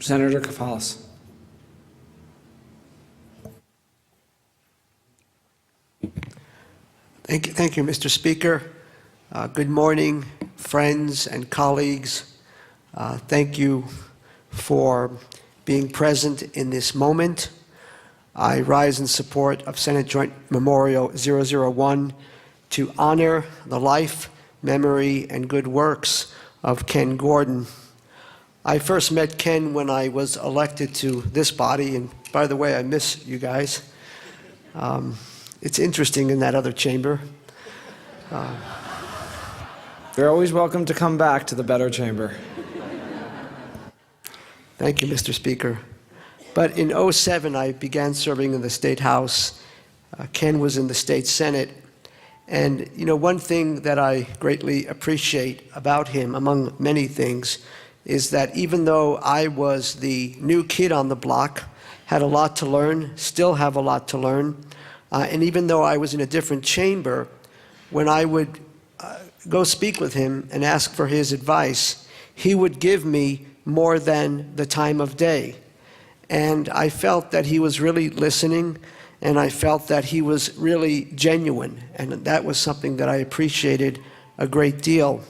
Senator Kefalas. Thank you, Mr. Speaker. Good morning, friends and colleagues. Thank you for being present in this moment. I rise in support of Senate Joint Memorial 001 to honor the life, memory, and good works of Ken Gordon. I first met Ken when I was elected to this body, and by the way, I miss you guys. It's interesting in that other chamber. You're always welcome to come back to the better chamber. Thank you, Mr. Speaker. But in 2007, I began serving in the State House. Ken was in the State Senate. And, you know, one thing that I greatly appreciate about him, among many things, is that even though I was the new kid on the block, had a lot to learn, still have a lot to learn, and even though I was in a different chamber, when I would go speak with him and ask for his advice, he would give me more than the time of day. And I felt that he was really listening, and I felt that he was really genuine, and that was something that I appreciated a great deal.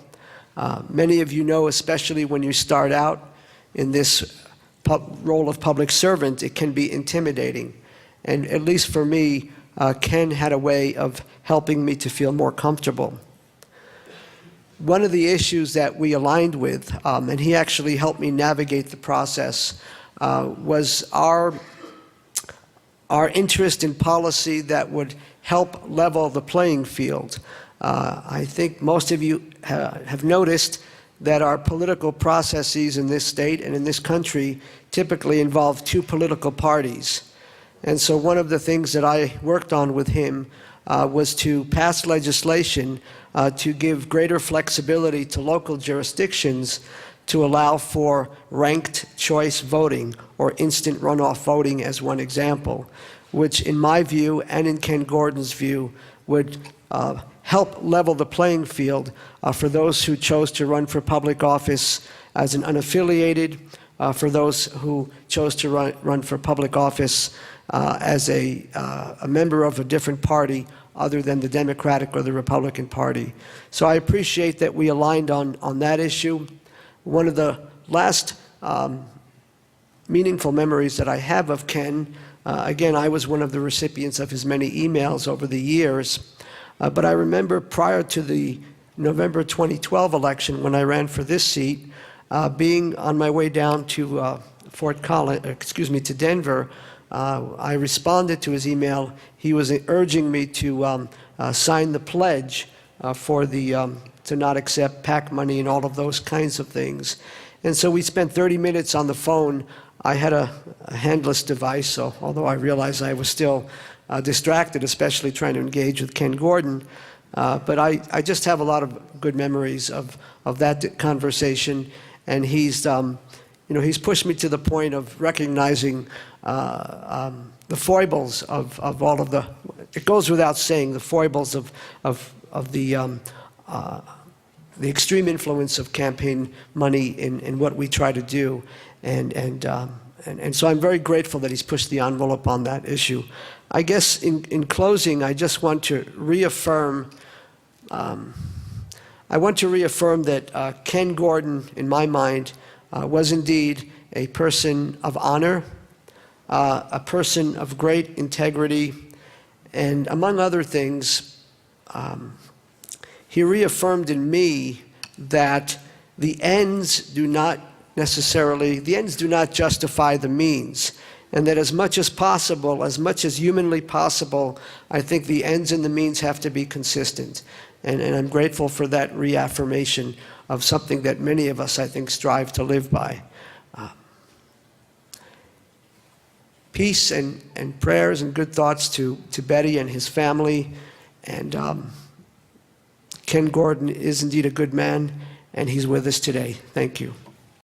Many of you know, especially when you start out in this role of public servant, it can be intimidating. And at least for me, Ken had a way of helping me to feel more comfortable. One of the issues that we aligned with, and he actually helped me navigate the process, was our interest in policy that would help level the playing field. I think most of you have noticed that our political processes in this state and in this country typically involve two political parties. And so one of the things that I worked on with him was to pass legislation to give greater flexibility to local jurisdictions to allow for ranked choice voting, or instant runoff voting as one example, which in my view and in Ken Gordon's view would help level the playing field for those who chose to run for public office as an unaffiliated, for those who chose to run for public office as a member of a different party other than the Democratic or the Republican Party. So I appreciate that we aligned on that issue. One of the last meaningful memories that I have of Ken, again, I was one of the recipients of his many emails over the years, but I remember prior to the November 2012 election, when I ran for this seat, being on my way down to to Denver, I responded to his email. He was urging me to sign the pledge to not accept PAC money and all of those kinds of things. And so we spent 30 minutes on the phone. I had a handless device, so although I realized I was still distracted, especially trying to engage with Ken Gordon, but I just have a lot of good memories of that conversation. And he's pushed me to the point of recognizing the foibles of all of the, it goes without saying, the foibles of the extreme influence of campaign money in what we try to do. And so I'm very grateful that he's pushed the envelope on that issue. I guess in closing, I just want to reaffirm, that Ken Gordon, in my mind, was indeed a person of honor, a person of great integrity, and among other things, he reaffirmed in me that the ends do not justify the means, and that as much as possible, as much as humanly possible, I think the ends and the means have to be consistent. And I'm grateful for that reaffirmation of something that many of us, I think, strive to live by. Peace and prayers and good thoughts to Betty and his family. And Ken Gordon is indeed a good man, and he's with us today. Thank you.